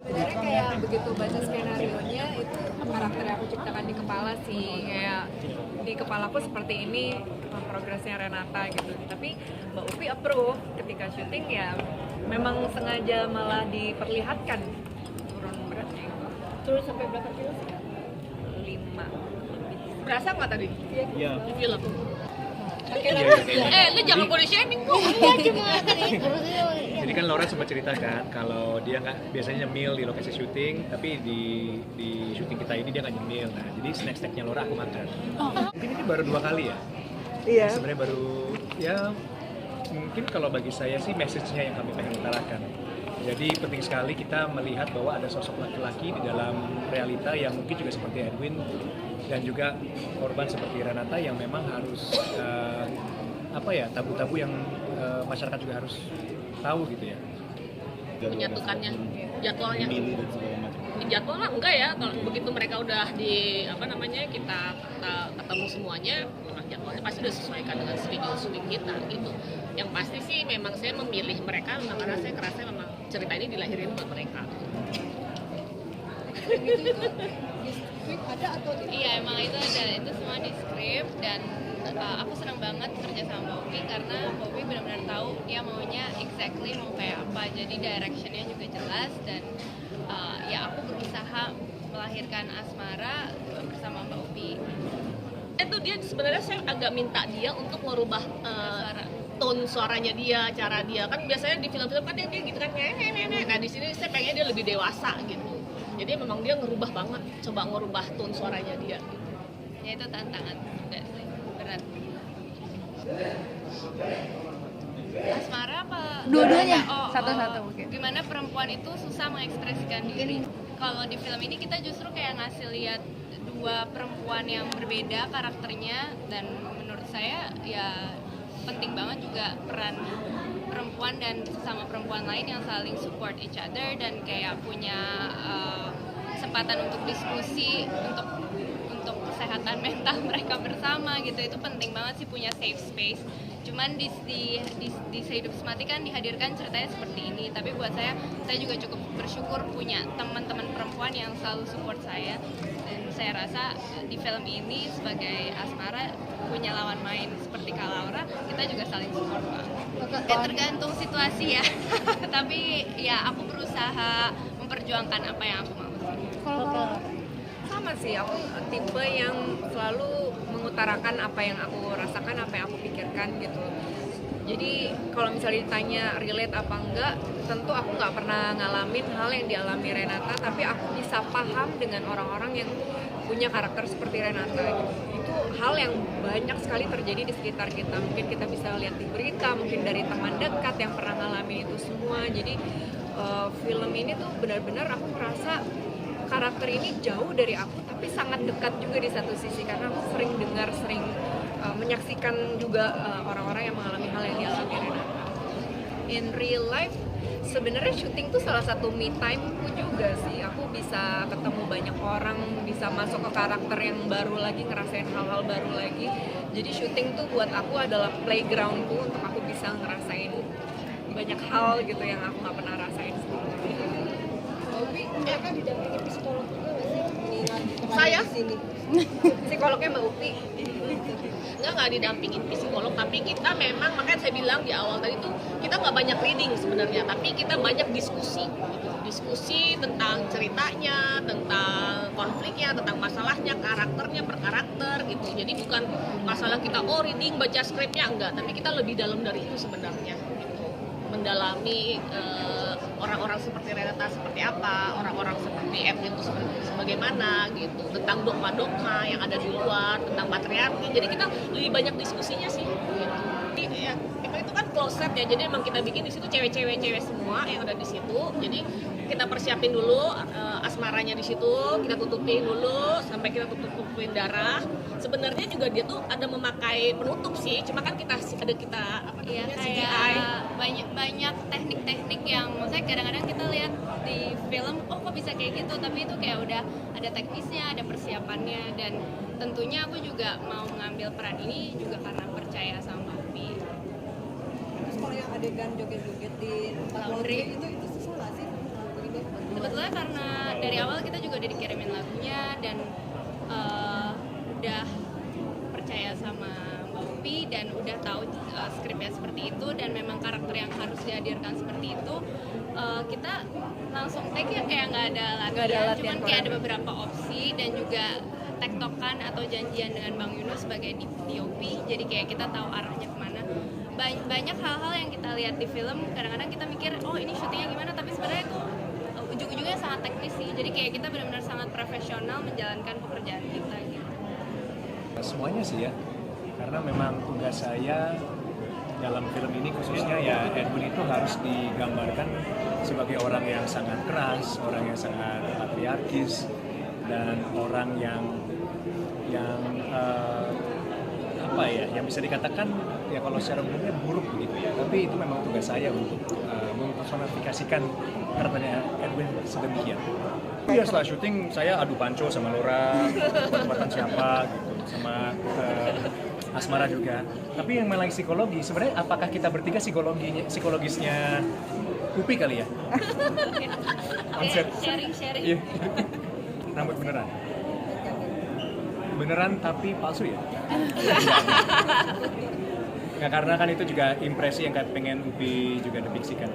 Sebenarnya kayak begitu baca skenario-nya itu karakter yang aku ciptakan di kepala sih, kayak di kepalaku seperti ini progresnya Renata gitu. Tapi Mbak Upi approve ketika syuting ya memang sengaja malah diperlihatkan turun beratnya. Turun sampai berapa kilo sih? 5. Berasa nggak tadi? Iya. Di film. Iya. Lu jangan body shaming kok. Iya cuma tadi harusnya Jadi kan Laura sempat ceritakan kalau dia nggak biasanya nyemil di lokasi syuting, tapi di syuting kita ini dia nggak nyemil. Nah, jadi snack-snacknya Laura aku makan. Mungkin ini baru 2 kali ya. Iya. Sebenarnya baru ya mungkin kalau bagi saya sih message-nya yang kami pengen utarakan. Jadi penting sekali kita melihat bahwa ada sosok laki-laki di dalam realita yang mungkin juga seperti Edwin dan juga korban seperti Renata yang memang harus tabu-tabu yang masyarakat juga harus tahu gitu ya. Menyatukannya, jadwalnya. Milih dan segala macam. Jadwal lah enggak ya, kalau begitu mereka udah di kita ketemu semuanya, jadwalnya pasti udah sesuaikan dengan schedule syuting kita gitu. Yang pasti sih memang saya memilih mereka karena saya kerasa memang cerita ini dilahirin buat mereka. ada atau tidak? Iya emang itu ada, itu semua di skrip dan aku senang banget kerja sama Mbak Upi karena Mbak Upi benar-benar tahu dia maunya exactly mau kayak apa, jadi directionnya juga jelas dan ya aku berusaha melahirkan asmara bersama Mbak Upi. Itu dia sebenarnya saya agak minta dia untuk merubah tone suaranya dia, cara dia kan biasanya di film-film kan dia gitu kan nenek. Nah di sini saya pengen dia lebih dewasa gitu. Jadi memang dia ngerubah banget, coba ngerubah tone suaranya dia. Gitu. Ya itu tantangan juga sih, berat. Asmara apa? Dua-duanya, Oh, satu-satu mungkin. Gimana perempuan itu susah mengekspresikan diri. Kalau di film ini kita justru kayak ngasih lihat dua perempuan yang berbeda karakternya dan menurut saya ya penting banget juga peran perempuan dan sesama perempuan lain yang saling support each other dan kayak punya kesempatan untuk diskusi untuk kesehatan mental mereka bersama gitu. Itu penting banget sih punya safe space. Cuman di Sehidup Semati kan dihadirkan ceritanya seperti ini, tapi buat saya juga cukup bersyukur punya teman-teman perempuan yang selalu support saya dan saya rasa di film ini sebagai Asmara punya lawan main seperti Kak Laura, kita juga saling support banget. Tergantung situasi ya tapi ya aku berusaha memperjuangkan apa yang aku mau sih. Sama sih, aku tipe yang selalu mengutarakan apa yang aku rasakan, apa yang aku pikirkan gitu. Jadi kalau misalnya ditanya relate apa enggak, tentu aku nggak pernah ngalamin hal yang dialami Renata, tapi aku bisa paham dengan orang-orang yang punya karakter seperti Renata gitu. Itu hal yang banyak sekali terjadi di sekitar kita. Mungkin kita bisa lihat di berita, mungkin dari teman dekat yang pernah ngalamin itu semua. Jadi film ini tuh benar-benar aku merasa karakter ini jauh dari aku tapi sangat dekat juga di satu sisi karena aku sering dengar, menyaksikan juga orang-orang yang mengalami hal yang dialami Renata. In real life sebenarnya syuting tuh salah satu me time-ku juga sih. Aku bisa ketemu banyak orang, bisa masuk ke karakter yang baru lagi, ngerasain hal-hal baru lagi. Jadi syuting tuh buat aku adalah playground-ku untuk aku bisa ngerasain banyak hal gitu yang aku nggak pernah rasain sebelumnya. Tapi mereka didampingi psikolog juga nggak sih? Saya? Di sini. Psikolognya Mbak Upi. Nggak didampingin psikolog, tapi kita memang, makanya saya bilang di awal tadi tuh kita nggak banyak reading sebenarnya, tapi kita banyak diskusi gitu. Diskusi tentang ceritanya, tentang konfliknya, tentang masalahnya, karakternya per karakter gitu. Jadi bukan masalah kita reading baca skripnya, enggak, tapi kita lebih dalam dari itu sebenarnya gitu. Mendalami orang-orang seperti Renata seperti apa, orang-orang seperti Edwin itu sebagaimana gitu, tentang dogma-dogma yang ada di luar, tentang patriarki. Jadi kita lebih banyak diskusinya sih gitu. Jadi ya, itu kan closet ya, jadi emang kita bikin di situ cewek-cewek semua yang ada di situ. Jadi kita persiapin dulu asmaranya di situ, kita tutupin dulu sampai kita tutupin darah. Sebenarnya juga dia tuh ada memakai penutup sih, cuma kan kita Iya CGI. kayak banyak teknik-teknik yang maksudnya kadang-kadang kita lihat di film kok bisa kayak gitu, tapi itu kayak udah ada teknisnya, ada persiapannya dan tentunya aku juga mau mengambil peran ini juga karena percaya sama Mbak Upi. Terus kalau yang adegan joget-joget di Laundry. itu susah nggak sih? Betul sebetulnya karena dari awal kita juga udah dikirimin lagunya dan udah percaya sama Mbak Upi dan udah tahu skripnya seperti itu dan memang karakter yang harus dihadirkan seperti itu, kita langsung take ya kayak nggak ada latihan, cuman kayak ada beberapa opsi dan juga tektokan atau janjian dengan Bang Yunus sebagai DOP, jadi kayak kita tahu arahnya kemana. Banyak hal-hal yang kita lihat di film, kadang-kadang kita mikir oh ini syutingnya gimana, tapi sebenarnya itu ujung-ujungnya sangat teknis sih, jadi kayak kita benar-benar sangat profesional menjalankan pekerjaan kita gitu. Semuanya sih ya, karena memang tugas saya dalam film ini khususnya ya Edwin itu harus digambarkan sebagai orang yang sangat keras, orang yang sangat patriarkis, dan orang yang apa ya, yang bisa dikatakan ya kalau secara umumnya buruk begitu ya. Tapi itu memang tugas saya untuk mempersonifikasikan karakternya Edwin sedemikian. Ya setelah syuting saya adu panco sama Laura, tempatan siapa gitu, sama Asmara juga. Tapi yang melalui psikologi, sebenarnya apakah kita bertiga psikologisnya Upi kali ya? Konsep Sharing-sharing. Iya. Rambut beneran. Beneran tapi palsu ya? Nggak, karena kan itu juga impresi yang pengen Upi juga depiksikan.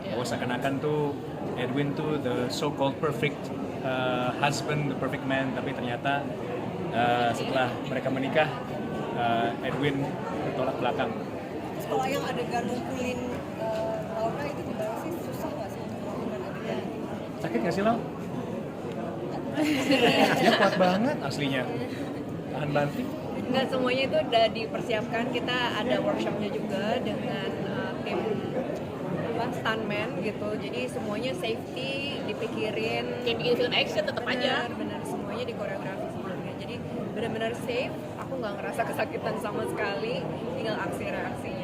Bahwa seakan-akan tuh Edwin tuh the so-called perfect husband, the perfect man, tapi ternyata setelah mereka menikah, Edwin bertolak belakang. Terus kalau yang adegan ngumpulin Laura itu gimana sih? Susah nggak sih untuk melakukan adegan? Sakit nggak sih, Lau? Dia kuat banget aslinya. Tahan banting. Nggak semuanya itu udah dipersiapkan, kita ada workshopnya juga dengan tim stuntman gitu, jadi semuanya safety dipikirin. Kayak bikin film action tetap aja. Benar, semuanya dikoreografi sebelumnya, jadi benar-benar safe. Aku nggak ngerasa kesakitan sama sekali, tinggal aksi reaksinya